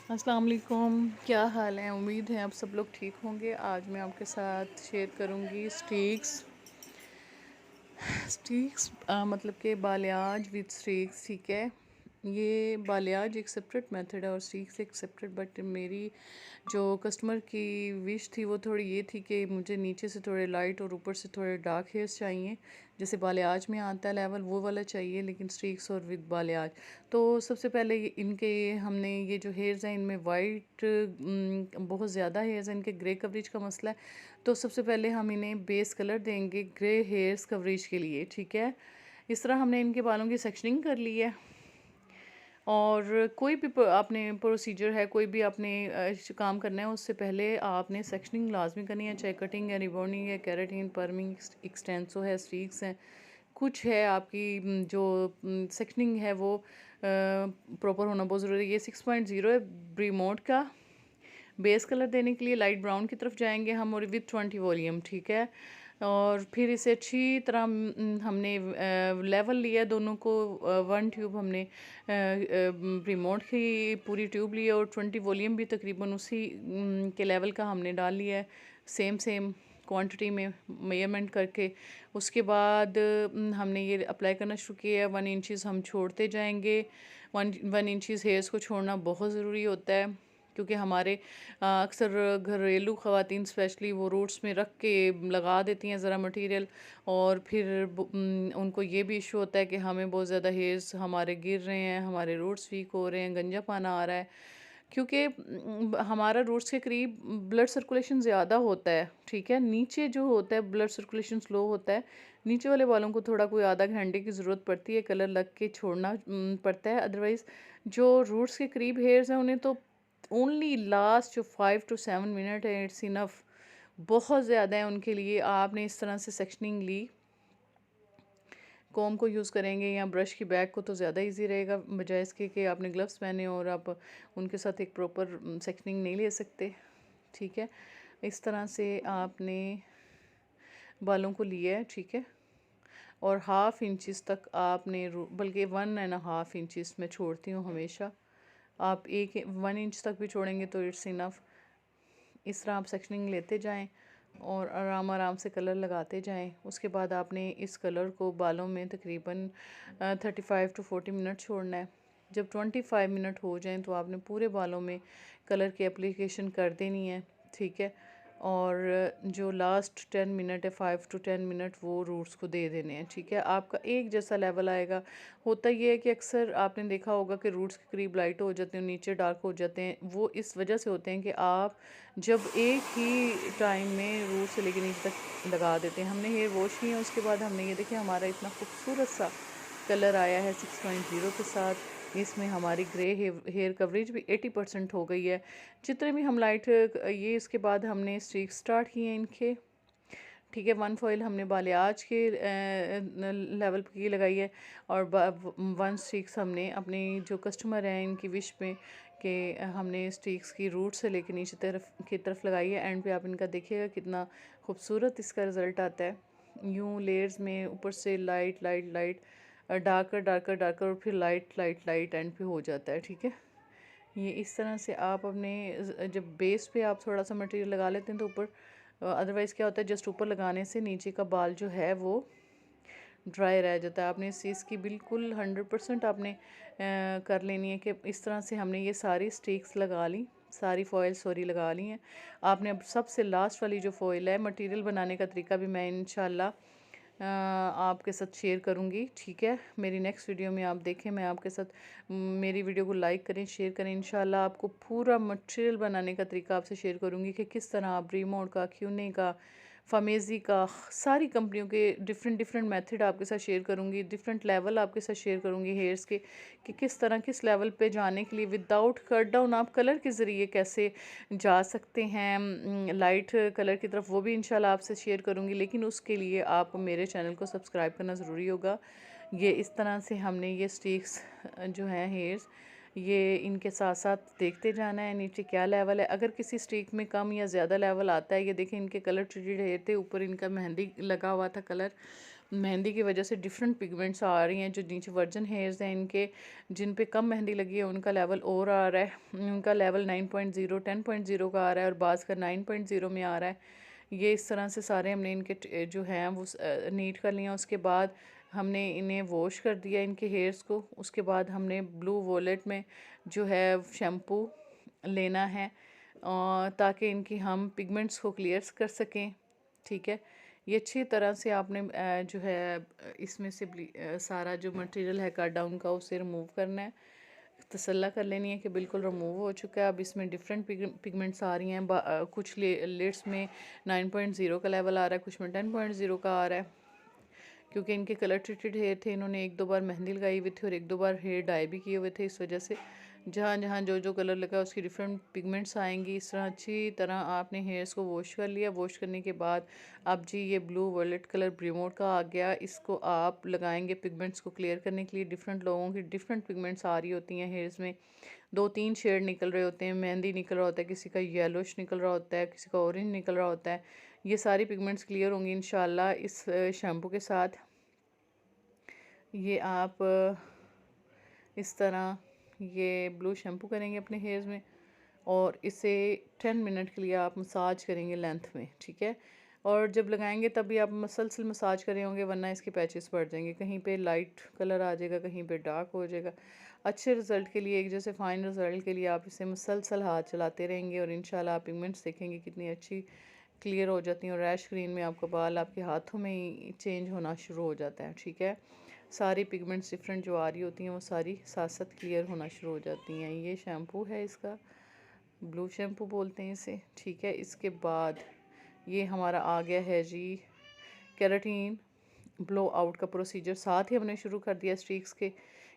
अस्सलाम वालेकुम। क्या हाल है? उम्मीद है आप सब लोग ठीक होंगे। आज मैं आपके साथ शेयर करूंगी स्टीक्स मतलब कि बालियाज विद स्टीक्स। ठीक है, ये बालियाज एक सेपरेट मेथड है और स्टीक्स एक सेपरेट। बट मेरी जो कस्टमर की विश थी वो थोड़ी ये थी कि मुझे नीचे से थोड़े लाइट और ऊपर से थोड़े डार्क हेयर्स चाहिए, जैसे बालियाज में आता है लेवल वो वाला चाहिए, लेकिन स्ट्रीक्स और विद बालियाज। तो सबसे पहले इनके हमने ये जो हेयर्स हैं इनमें वाइट बहुत ज़्यादा हेयर्स हैं, इनके ग्रे कवरेज का मसला है। तो सबसे पहले हम इन्हें बेस कलर देंगे ग्रे हेयर्स कवरेज के लिए। ठीक है, इस तरह हमने इनके बालों की सेक्शनिंग कर ली है। और कोई भी आपने प्रोसीजर है, कोई भी आपने काम करना है, उससे पहले आपने सेक्शनिंग लाजमी करनी है, चाहे कटिंग है, रिबॉन्डिंग है, केराटिन, पर्मिंग, एक्सटेंसो है, स्ट्रीक्स हैं, कुछ है आपकी जो सेक्शनिंग है वो प्रॉपर होना बहुत ज़रूरी है। ये 6.0 है ब्रीमोड का। बेस कलर देने के लिए लाइट ब्राउन की तरफ जाएंगे हम और विथ 20 वॉल्यूम। ठीक है, और फिर इसे अच्छी तरह हमने लेवल लिया दोनों को। वन ट्यूब हमने रिमोट की पूरी ट्यूब ली है और 20 वॉल्यूम भी तकरीबन उसी के लेवल का हमने डाल लिया है, सेम सेम क्वांटिटी में मेजरमेंट करके। उसके बाद हमने ये अप्लाई करना शुरू किया है। 1 इंचज़ हम छोड़ते जाएंगे। वन इंचज़ हेयर्स को छोड़ना बहुत ज़रूरी होता है, क्योंकि हमारे अक्सर घरेलू ख़वातीन स्पेशली वो रूट्स में रख के लगा देती हैं ज़रा मटेरियल, और फिर उनको ये भी इशू होता है कि हमें बहुत ज़्यादा हेयर्स हमारे गिर रहे हैं, हमारे रूट्स वीक हो रहे हैं, गंजा पाना आ रहा है, क्योंकि हमारा रूट्स के करीब ब्लड सर्कुलेशन ज़्यादा होता है। ठीक है, नीचे जो होता है ब्लड सर्कुलेशन स्लो होता है, नीचे वाले बालों को थोड़ा कोई आधा घंटे की ज़रूरत पड़ती है, कलर लग के छोड़ना पड़ता है। अदरवाइज़ जो रूट्स के करीब हेयर्स हैं उन्हें तो ओनली लास्ट जो 5 to 7 मिनट है, इट्स इनफ, बहुत ज़्यादा है उनके लिए। आपने इस तरह से सेक्शनिंग ली, कॉम को यूज़ करेंगे या ब्रश की बैग को तो ज़्यादा इजी रहेगा, बजाय इसके कि आपने ग्लव्स पहने और आप उनके साथ एक प्रॉपर सेक्शनिंग नहीं ले सकते। ठीक है, इस तरह से आपने बालों को लिया है। ठीक है, और 1/2 इंच तक आपने बल्कि 1.5 इंच मैं छोड़ती हूँ हमेशा। आप 1 इंच तक भी छोड़ेंगे तो इट्स इनफ। इस तरह आप सेक्शनिंग लेते जाएं और आराम आराम से कलर लगाते जाएं। उसके बाद आपने इस कलर को बालों में तकरीबन 35 to 40 मिनट छोड़ना है। जब 25 मिनट हो जाएं तो आपने पूरे बालों में कलर की एप्लीकेशन कर देनी है। ठीक है, और जो लास्ट 10 मिनट है, 5 to 10 मिनट, वो रूट्स को दे देने हैं। ठीक है, आपका एक जैसा लेवल आएगा। होता ये है कि अक्सर आपने देखा होगा कि रूट्स के करीब लाइट हो जाते हैं, नीचे डार्क हो जाते हैं, वो इस वजह से होते हैं कि आप जब एक ही टाइम में रूट से लेकर नीचे तक लगा देते हैं। हमने हेयर वॉश किया, उसके बाद हमने ये देखिए हमारा इतना खूबसूरत सा कलर आया है 6.0 के साथ। इसमें हमारी ग्रे हेयर कवरेज भी 80% हो गई है। जितने भी हम लाइट ये इसके बाद हमने स्ट्रीक स्टार्ट किए इनके। ठीक है, 1 फॉइल हमने बालियाज के लेवल की लगाई है, और 1 स्टिक्स हमने अपनी जो कस्टमर हैं इनकी विश में कि हमने स्टिक्स की रूट से लेकर नीचे तरफ लगाई है। एंड पे आप इनका देखिएगा कितना खूबसूरत इसका रिज़ल्ट आता है। यूँ लेयर्स में ऊपर से light light light, darker darker darker, और फिर लाइट लाइट लाइट एंड पे हो जाता है। ठीक है, ये इस तरह से आप अपने जब बेस पे आप थोड़ा सा मटेरियल लगा लेते हैं तो ऊपर, अदरवाइज़ क्या होता है जस्ट ऊपर लगाने से नीचे का बाल जो है वो ड्राई रह जाता है। आपने इस चीज़ की बिल्कुल 100% आपने कर लेनी है कि इस तरह से हमने ये सारी स्टिक्स लगा ली, सारी फॉइल सॉरी लगा ली हैं। आपने अब सबसे लास्ट वाली जो फॉइल है, मटेरियल बनाने का तरीका भी मैं इंशाल्लाह आपके साथ शेयर करूँगी। ठीक है, मेरी नेक्स्ट वीडियो में आप देखें, मैं आपके साथ मेरी वीडियो को लाइक करें, शेयर करें। इंशाल्लाह आपको पूरा मटेरियल बनाने का तरीका आपसे शेयर करूँगी कि किस तरह आप रीमोड का, क्यूने का, फ़ामेज़ी का, सारी कंपनियों के डिफरेंट डिफरेंट मेथड आपके साथ शेयर करूँगी, डिफरेंट लेवल आपके साथ शेयर करूँगी हेयर्स के, कि किस तरह किस लेवल पे जाने के लिए विदाउट कट डाउन आप कलर के ज़रिए कैसे जा सकते हैं लाइट कलर की तरफ, वो भी इंशाल्लाह आपसे शेयर करूँगी। लेकिन उसके लिए आप मेरे चैनल को सब्सक्राइब करना ज़रूरी होगा। ये इस तरह से हमने ये स्टिक्स जो हैं हेयर्स, ये इनके साथ साथ देखते जाना है नीचे क्या लेवल है। अगर किसी स्टिक में कम या ज़्यादा लेवल आता है, ये देखें इनके कलर ट्रीटेड हेयर थे, ऊपर इनका मेहंदी लगा हुआ था कलर, मेहंदी की वजह से डिफरेंट पिगमेंट्स आ रही हैं। जो नीचे वर्जन हेयर्स हैं इनके, जिन पे कम मेहंदी लगी है उनका लेवल और आ रहा है, उनका लेवल 9.0 10.0 का आ रहा है और बाज़ का 9.0 में आ रहा है। ये इस तरह से सारे हमने इनके जो हैं वो नीट कर लिया। उसके बाद हमने इन्हें वॉश कर दिया इनके हेयर्स को। उसके बाद हमने ब्लू वॉलेट में जो है शैम्पू लेना है ताकि इनकी हम पिगमेंट्स को क्लियर कर सकें। ठीक है, ये अच्छी तरह से आपने जो है इसमें से सारा जो मटेरियल है कट डाउन का उसे रिमूव करना है। तसल्ला कर लेनी है कि बिल्कुल रिमूव हो चुका है। अब इसमें डिफरेंट पिगमेंट्स आ रही हैं। कुछ लिड्स में 9.0 का लेवल आ रहा है, कुछ में 10.0 का आ रहा है। क्योंकि इनके कलर ट्रीटेड हेयर थे, इन्होंने एक दो बार मेहंदी लगाई हुई थी और एक दो बार हेयर डाई भी किए हुए थे। इस वजह से जहाँ जहाँ जो जो कलर लगा उसकी डिफरेंट पिगमेंट्स आएंगी। इस तरह अच्छी तरह आपने हेयर्स को वॉश कर लिया। वॉश करने के बाद अब जी ये ब्लू वॉलेट कलर ब्रीमोड का आ गया। इसको आप लगाएंगे पिगमेंट्स को क्लियर करने के लिए। डिफरेंट लोगों की डिफरेंट पिगमेंट्स आ रही होती हैं हेयर्स में, 2-3 शेड निकल रहे होते हैं। मेहंदी निकल रहा होता है, किसी का येलोश निकल रहा होता है, किसी का ऑरेंज निकल रहा होता है। ये सारी पिगमेंट्स क्लियर होंगी इंशाल्लाह इस शैम्पू के साथ। ये आप इस तरह ये ब्लू शैम्पू करेंगे अपने हेयर्स में और इसे 10 मिनट के लिए आप मसाज करेंगे लेंथ में। ठीक है, और जब लगाएंगे तब भी आप मसलसल मसाज करे होंगे, वरना इसके पैचेस पड़ जाएंगे। कहीं पे लाइट कलर आ जाएगा, कहीं पे डार्क हो जाएगा। अच्छे रिज़ल्ट के लिए, एक जैसे फ़ाइन रिज़ल्ट के लिए आप इसे मसलसल हाथ चलाते रहेंगे और इंशाल्लाह आप पिगमेंट्स देखेंगे कितनी अच्छी क्लियर हो जाती हैं। और रैश ग्रीन में आपका बाल आपके हाथों में ही चेंज होना शुरू हो जाता है। ठीक है, सारी पिगमेंट्स डिफरेंट जो आ रही होती हैं वो सारी साथ साथ क्लियर होना शुरू हो जाती हैं। ये शैम्पू है, इसका ब्लू शैम्पू बोलते हैं इसे। ठीक है, इसके बाद ये हमारा आ गया है जी केराटिन ब्लो आउट का प्रोसीजर। साथ ही हमने शुरू कर दिया स्ट्रीक्स के।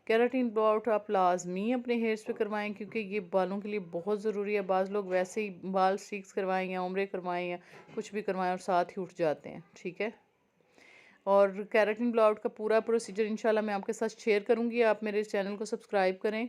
केराटिन ब्लो आउट आप लाजमी अपने हेयर्स पे करवाएं क्योंकि ये बालों के लिए बहुत ज़रूरी है। बाज़ लोग वैसे ही बाल स्ट्रीक्स करवाएं या उम्रे करवाएं या कुछ भी करवाएं और साथ ही उठ जाते हैं। ठीक है, और केराटिन ब्लो आउट का पूरा प्रोसीजर इंशाल्लाह मैं आपके साथ शेयर करूंगी। आप मेरे चैनल को सब्सक्राइब करें।